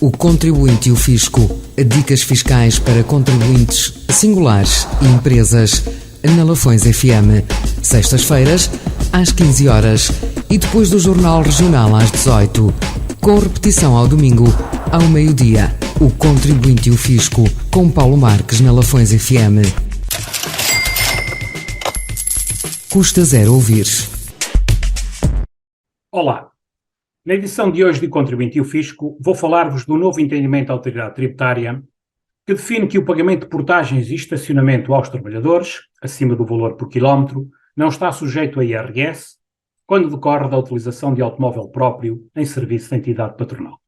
O Contribuinte e o Fisco. Dicas fiscais para contribuintes singulares e empresas. Na Lafões FM. Sextas-feiras, às 15 horas. E depois do Jornal Regional às 18. Com repetição ao domingo, ao meio-dia. O Contribuinte e o Fisco. Com Paulo Marques na Lafões FM. Custa zero ouvir. Olá. Na edição de hoje de Contribuinte e o Fisco, vou falar-vos do novo entendimento da Autoridade Tributária que define que o pagamento de portagens e estacionamento aos trabalhadores, acima do valor por quilómetro, não está sujeito a IRS quando decorre da utilização de automóvel próprio em serviço de entidade patronal.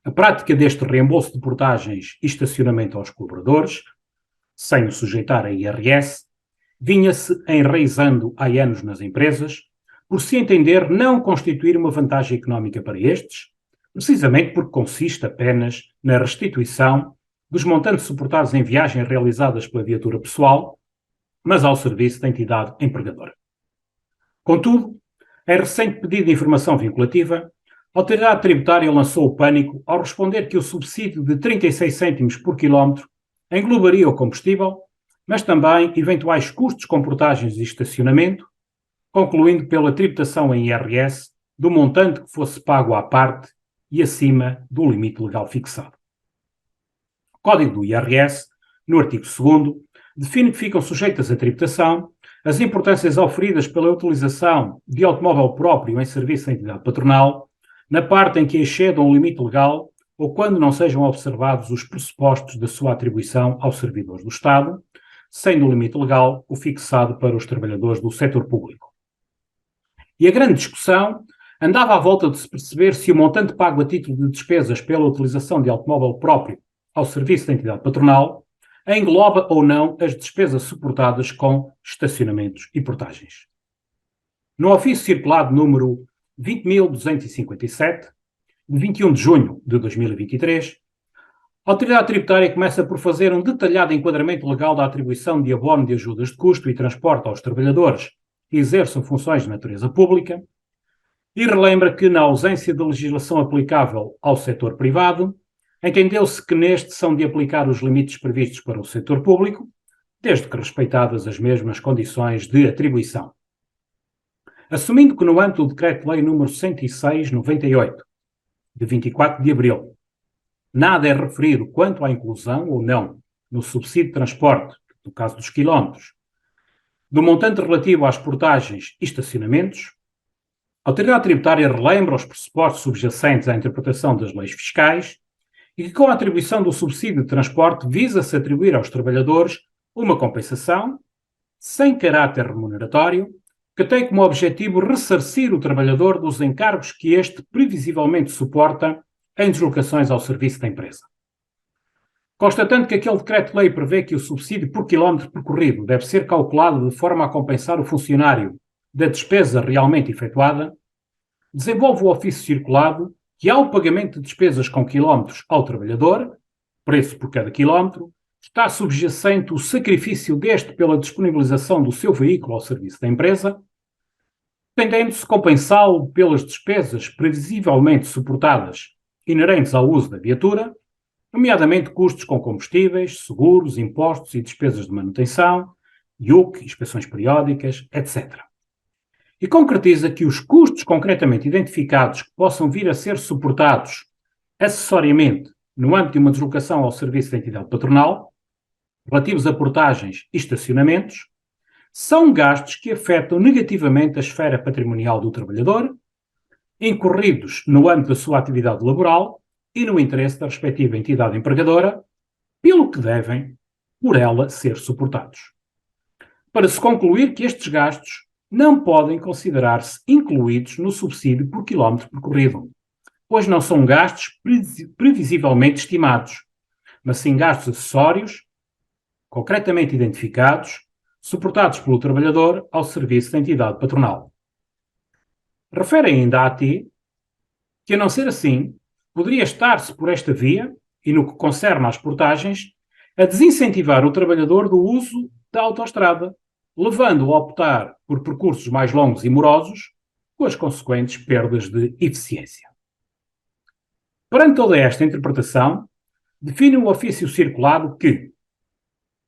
A prática deste reembolso de portagens e estacionamento aos colaboradores, sem o sujeitar a IRS, vinha-se enraizando há anos nas empresas, por se entender não constituir uma vantagem económica para estes, precisamente porque consiste apenas na restituição dos montantes suportados em viagens realizadas pela viatura pessoal, mas ao serviço da entidade empregadora. Contudo, em recente pedido de informação vinculativa, a Autoridade Tributária lançou o pânico ao responder que o subsídio de 36 cêntimos por quilómetro englobaria o combustível, mas também eventuais custos com portagens e estacionamento, concluindo pela tributação em IRS do montante que fosse pago à parte e acima do limite legal fixado. O Código do IRS, no artigo 2º, define que ficam sujeitas à tributação as importâncias auferidas pela utilização de automóvel próprio em serviço de entidade patronal, na parte em que excedam o limite legal ou quando não sejam observados os pressupostos da sua atribuição aos servidores do Estado, sendo o limite legal o fixado para os trabalhadores do setor público. E a grande discussão andava à volta de se perceber se o montante pago a título de despesas pela utilização de automóvel próprio ao serviço da entidade patronal engloba ou não as despesas suportadas com estacionamentos e portagens. No ofício circulado número 20.257, de 21 de junho de 2023, a Autoridade Tributária começa por fazer um detalhado enquadramento legal da atribuição de abono de ajudas de custo e transporte aos trabalhadores que exerçam funções de natureza pública e relembra que, na ausência de legislação aplicável ao setor privado, entendeu-se que neste são de aplicar os limites previstos para o setor público, desde que respeitadas as mesmas condições de atribuição. Assumindo que no âmbito do Decreto-Lei nº 106/98, de 24 de abril, nada é referido quanto à inclusão ou não no subsídio de transporte, no caso dos quilómetros, do montante relativo às portagens e estacionamentos, a Autoridade Tributária relembra os pressupostos subjacentes à interpretação das leis fiscais e que com a atribuição do subsídio de transporte visa-se atribuir aos trabalhadores uma compensação, sem caráter remuneratório, que tem como objetivo ressarcir o trabalhador dos encargos que este previsivelmente suporta em deslocações ao serviço da empresa. Constatando que aquele decreto-lei prevê que o subsídio por quilómetro percorrido deve ser calculado de forma a compensar o funcionário da despesa realmente efetuada, desenvolve o ofício circulado que, ao pagamento de despesas com quilómetros ao trabalhador, preço por cada quilómetro, está subjacente o sacrifício deste pela disponibilização do seu veículo ao serviço da empresa, tendendo-se compensá-lo pelas despesas previsivelmente suportadas inerentes ao uso da viatura, nomeadamente custos com combustíveis, seguros, impostos e despesas de manutenção, IUC, inspeções periódicas, etc. E concretiza que os custos concretamente identificados que possam vir a ser suportados acessoriamente no âmbito de uma deslocação ao serviço da entidade patronal, relativos a portagens e estacionamentos, são gastos que afetam negativamente a esfera patrimonial do trabalhador, incorridos no âmbito da sua atividade laboral e no interesse da respectiva entidade empregadora, pelo que devem, por ela, ser suportados. Para se concluir que estes gastos não podem considerar-se incluídos no subsídio por quilómetro percorrido, pois não são gastos previsivelmente estimados, mas sim gastos acessórios, concretamente identificados, suportados pelo trabalhador ao serviço da entidade patronal. Refere ainda à AT que, a não ser assim, poderia estar-se por esta via, e no que concerne às portagens, a desincentivar o trabalhador do uso da autoestrada, levando-o a optar por percursos mais longos e morosos, com as consequentes perdas de eficiência. Perante toda esta interpretação, define o ofício circulado que,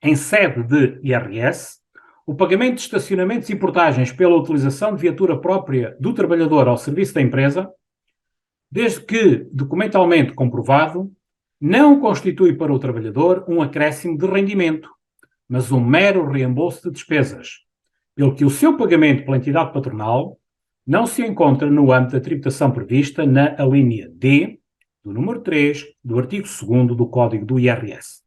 em sede de IRS, o pagamento de estacionamentos e portagens pela utilização de viatura própria do trabalhador ao serviço da empresa, desde que documentalmente comprovado, não constitui para o trabalhador um acréscimo de rendimento, mas um mero reembolso de despesas, pelo que o seu pagamento pela entidade patronal não se encontra no âmbito da tributação prevista na alínea D do número 3 do artigo 2º do Código do IRS.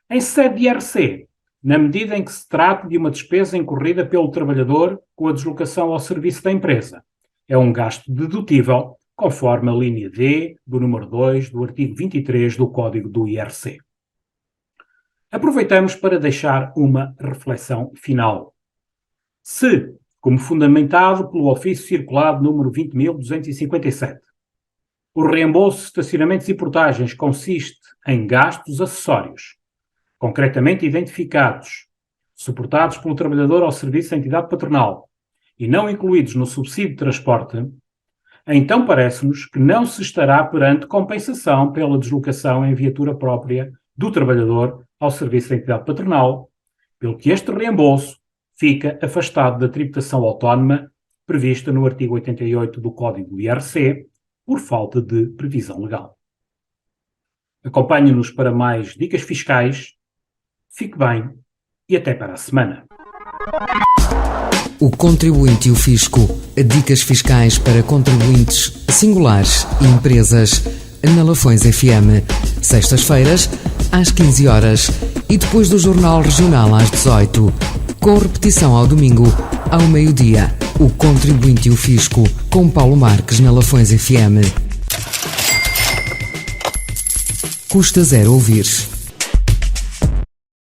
Em sede de IRC, na medida em que se trata de uma despesa incorrida pelo trabalhador com a deslocação ao serviço da empresa, é um gasto dedutível, conforme a linha D do número 2 do artigo 23 do Código do IRC. Aproveitamos para deixar uma reflexão final. Se, como fundamentado pelo ofício circulado número 20.257, o reembolso de estacionamentos e portagens consiste em gastos acessórios, concretamente identificados, suportados pelo trabalhador ao serviço da entidade patronal e não incluídos no subsídio de transporte, então parece-nos que não se estará perante compensação pela deslocação em viatura própria do trabalhador ao serviço da entidade patronal, pelo que este reembolso fica afastado da tributação autónoma prevista no artigo 88 do Código do IRC, por falta de previsão legal. Acompanhe-nos para mais dicas fiscais. Fique bem e até para a semana. O Contribuinte e o Fisco. Dicas fiscais para contribuintes singulares e empresas na Lafões FM. Sextas-feiras, às 15 horas e depois do Jornal Regional às 18, com repetição ao domingo, ao meio-dia. O Contribuinte e o Fisco, com Paulo Marques na Lafões FM. Custa zero ouvir.